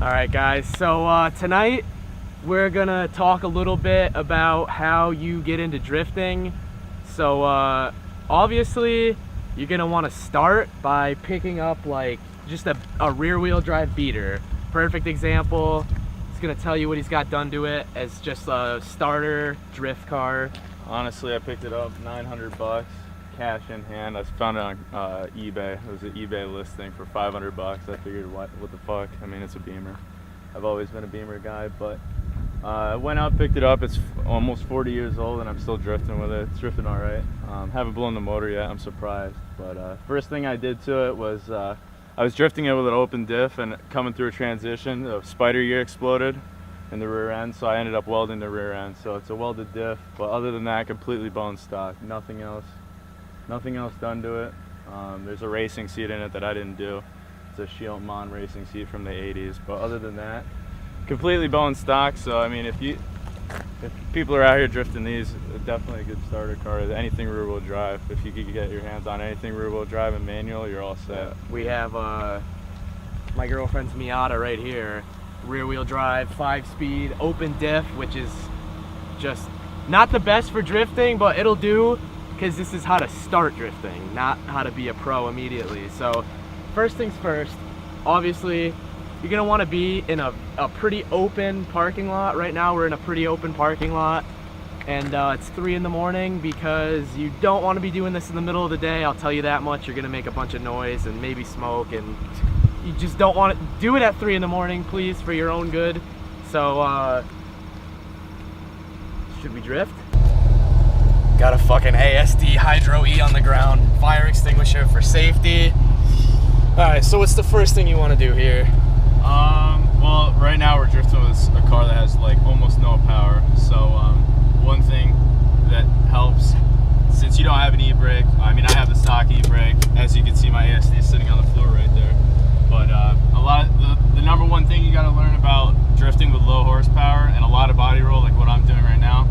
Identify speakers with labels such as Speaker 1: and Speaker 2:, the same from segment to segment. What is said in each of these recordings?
Speaker 1: All right, guys, so tonight we're gonna talk a little bit about how you get into drifting. So obviously you're gonna want to start by picking up like just a rear wheel drive beater. Perfect example. He's gonna tell you what he's got done to it as just a starter drift car.
Speaker 2: Honestly, I picked it up $900, cash in hand. I found it on eBay. It was an eBay listing for $500. I figured, what the fuck? I mean, it's a Beamer. I've always been a Beamer guy, but I went out, picked it up. It's almost 40 years old, and I'm still drifting with it. It's drifting all right. Haven't blown the motor yet. I'm surprised. But first thing I did to it was I was drifting it with an open diff, and coming through a transition, the spider gear exploded in the rear end, so I ended up welding the rear end. So it's a welded diff, but other than that, completely bone stock. Nothing else done to it. There's a racing seat in it that I didn't do. It's a Shieldmon racing seat from the 80s, but other than that, completely bone stock. So I mean, if people are out here drifting these, definitely a good starter car. Anything rear wheel drive, if you could get your hands on anything rear wheel drive and manual, you're all set.
Speaker 1: We have my girlfriend's Miata right here, rear wheel drive, 5-speed, open diff, which is just not the best for drifting, but it'll do, because this is how to start drifting, not how to be a pro immediately. So first things first, obviously you're gonna want to be in a pretty open parking lot. Right now we're in a pretty open parking lot, and it's 3 in the morning because you don't want to be doing this in the middle of the day. I'll tell you that much. You're gonna make a bunch of noise and maybe smoke, and you just don't want to do it at 3 in the morning, please, for your own good. So should we drift? Got a fucking ASD Hydro E on the ground, fire extinguisher for safety. All right, so what's the first thing you want to do here?
Speaker 2: Well, right now we're drifting with a car that has like almost no power. So one thing that helps, since you don't have an e-brake, I mean, I have the stock e-brake. As you can see, my ASD is sitting on the floor right there. But the number one thing you got to learn about drifting with low horsepower and a lot of body roll, like what I'm doing right now,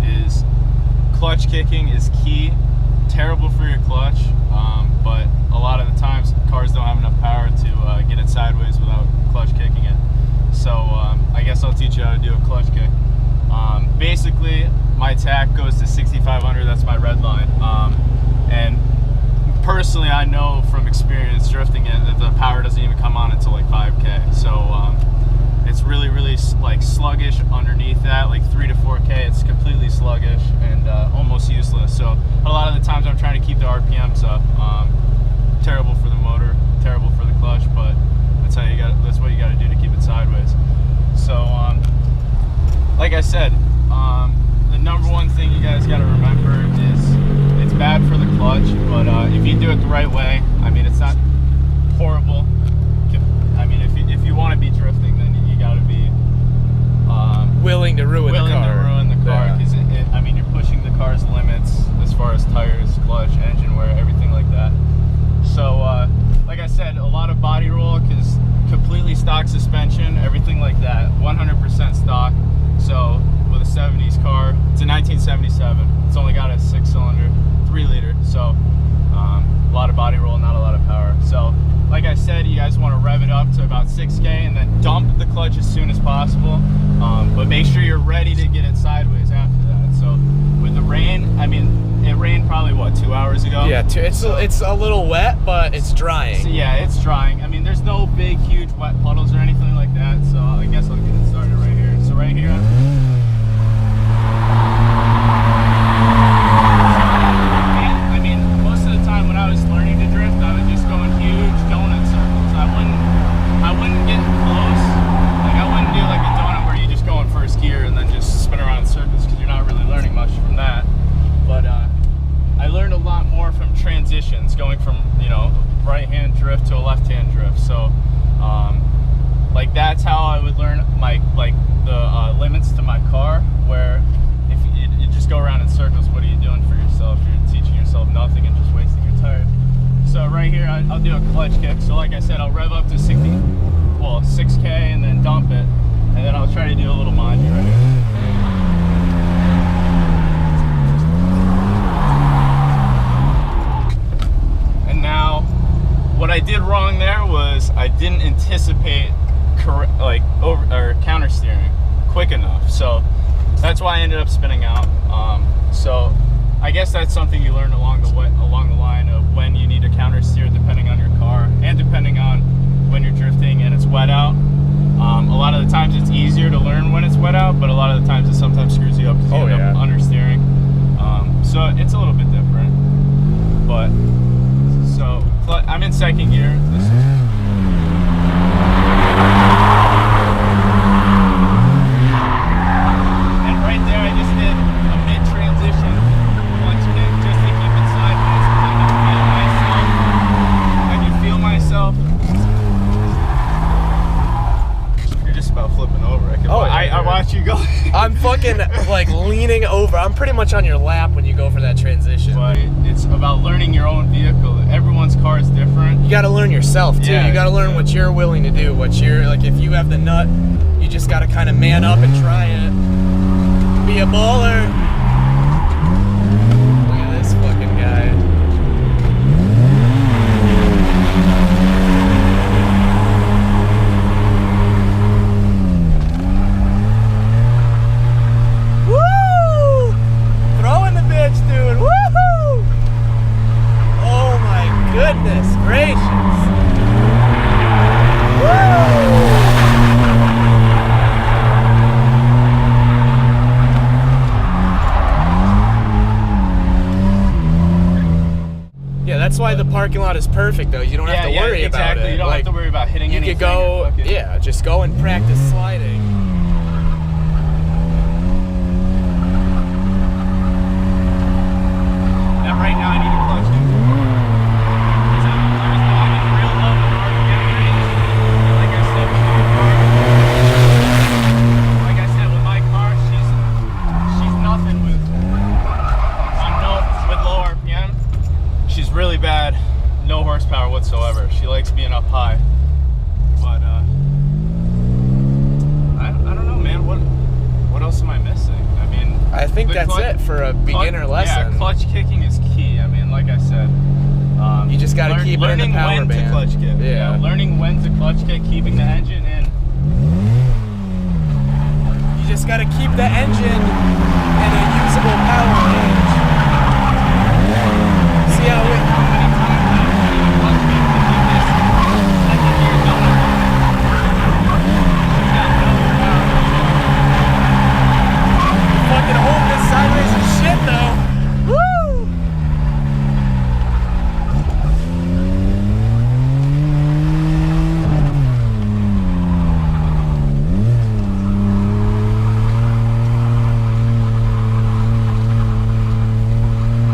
Speaker 2: is clutch kicking is key. Terrible for your clutch, but a lot of the times cars don't have enough power to get it sideways without clutch kicking it. So I guess I'll teach you how to do a clutch kick. Basically, my tack goes to 6,500. That's my red line. And personally, I know from experience drifting it that the power doesn't even come on until like 5K. So it's really like sluggish underneath that, like 3 to 4K. It's completely sluggish and almost useless. So a lot of the times I'm trying to keep the RPMs up. Terrible for the motor, terrible for the clutch, but that's what you got to do to keep it sideways. So like I said, the number one thing you guys got to remember is it's bad for the clutch, but if you do it the right way, I mean, it's not horrible. I mean, if you want to be drifting, then you got to be
Speaker 1: willing to ruin the car,
Speaker 2: because I mean, you're pushing the car's limits as far as tires, clutch, engine wear, everything like that. So like I said, a lot of body roll, because completely stock suspension, everything like that, 100% stock. So with a 70s car, it's a 1977, it's only got a 6-cylinder 3-liter, so a lot of body roll, not a lot of power. So like I said, you guys want to rev it up to about 6K and then dump the clutch as soon as possible, but make sure you're ready to get it sideways after that. So with the rain, I mean, it rained probably what, 2 hours ago?
Speaker 1: Yeah, it's a little wet, but it's drying.
Speaker 2: So yeah, it's drying. I mean, there's no big, huge wet puddles or anything like that, so I guess I'll get it started right here. So right here, I mean, most of the time when I was learning to drift, I would just go in huge donut circles. I wouldn't get close. Like, I wouldn't do like a donut where you just go in first gear and then just spin around in circles, because you're not really learning much from that. But I learned a lot more from transitions, going from, you know, right-hand drift to a left-hand drift. So like that's how I would learn the limits to my car, where if you just go around in circles, what are you doing for yourself? You're teaching yourself nothing and just wasting your tires. So right here, I'll do a clutch kick. So like I said, I'll rev up to 6K and then dump it, and then I'll try to do a little manji right here. And now, what I did wrong there was I didn't anticipate like over or counter steering quick enough. So that's why I ended up spinning out. So I guess that's something you learn along the line of when you need to counter steer, depending on your car and depending on when you're drifting and it's wet out. A lot of the times it's easier to learn when it's wet out, but a lot of the times it sometimes screws you up because you end up understeering. So it's a little bit different. But so I'm in second gear. And right there, I just did a mid-transition clutch kick just to keep it sideways. I can feel myself. You're just about flipping over. I watch you go.
Speaker 1: I'm fucking like leaning over. I'm pretty much on your lap when you go for that transition.
Speaker 2: But it's about learning your own vehicle. Everyone's car is different.
Speaker 1: You got to learn yourself too.
Speaker 2: Yeah,
Speaker 1: you got to learn what you're willing to do. What you're like. If you have the nut, you just got to kind of man up and try it. Be a baller. Look at this fucking guy. Woo! Throwing the bitch, dude. Woohoo! Oh my goodness gracious. Woo! Yeah, that's why the parking lot is perfect, though. You don't have to worry about it.
Speaker 2: You don't have to worry about hitting anything.
Speaker 1: You could go, yeah, just go and practice sliding.
Speaker 2: Now, right now, I need a clutch kick. I was bobbing real low with RPM range. Like I said, with my car, she's nothing with low RPM. She's really bad, no horsepower whatsoever. She likes being up high. But I don't know, man. What else am I missing? I mean,
Speaker 1: I think that's it for a beginner lesson.
Speaker 2: Yeah, clutch kicking is key. I mean, like I said,
Speaker 1: you just got to keep it in the power band.
Speaker 2: Learning when to clutch kick.
Speaker 1: Yeah.
Speaker 2: Learning when to clutch kick, keeping the engine in.
Speaker 1: You just got to keep the engine in a usable power range. See how it... Fucking hold this sideways as shit, though. Woo!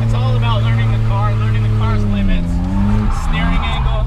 Speaker 2: It's all about learning the car's limits, steering angle.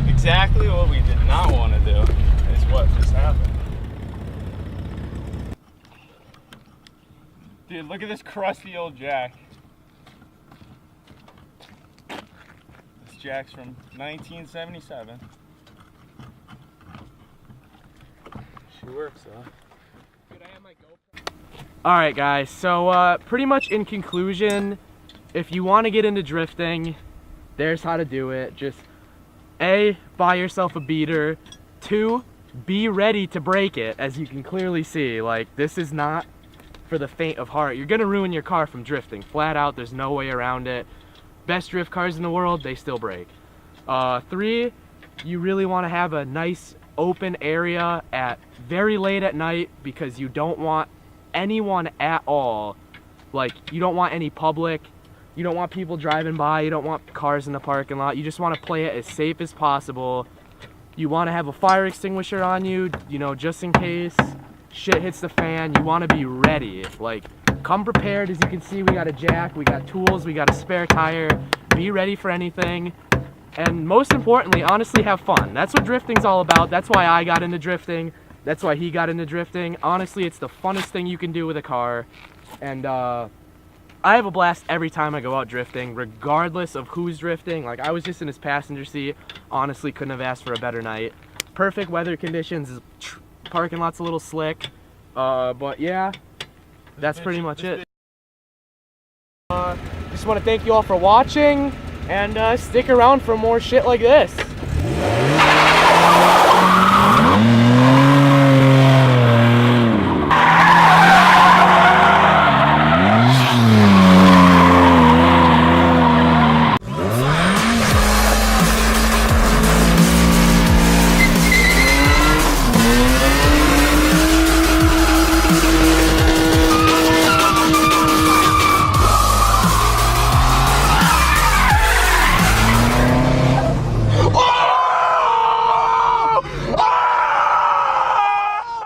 Speaker 2: Exactly what we did not want to do is what just happened. Dude, look at this crusty old jack. This jack's from 1977. She works though.
Speaker 1: Alright guys, so pretty much in conclusion, if you want to get into drifting, there's how to do it. Just A, buy yourself a beater. 2, be ready to break it. As you can clearly see, like, this is not for the faint of heart. You're gonna ruin your car from drifting. Flat out, there's no way around it. Best drift cars in the world, they still break. 3, you really want to have a nice open area at very late at night because you don't want anyone at all. Like, you don't want any public, you don't want people driving by, you don't want cars in the parking lot. You just want to play it as safe as possible. You want to have a fire extinguisher on you, you know, just in case shit hits the fan. You want to be ready. Like, come prepared. As you can see, we got a jack, we got tools, we got a spare tire. Be ready for anything. And most importantly, honestly, have fun. That's what drifting's all about. That's why I got into drifting. That's why he got into drifting. Honestly, it's the funnest thing you can do with a car. And I have a blast every time I go out drifting, regardless of who's drifting. Like, I was just in his passenger seat. Honestly, couldn't have asked for a better night. Perfect weather conditions. Parking lot's a little slick. But yeah, that's pretty much it. Just want to thank you all for watching, and stick around for more shit like this.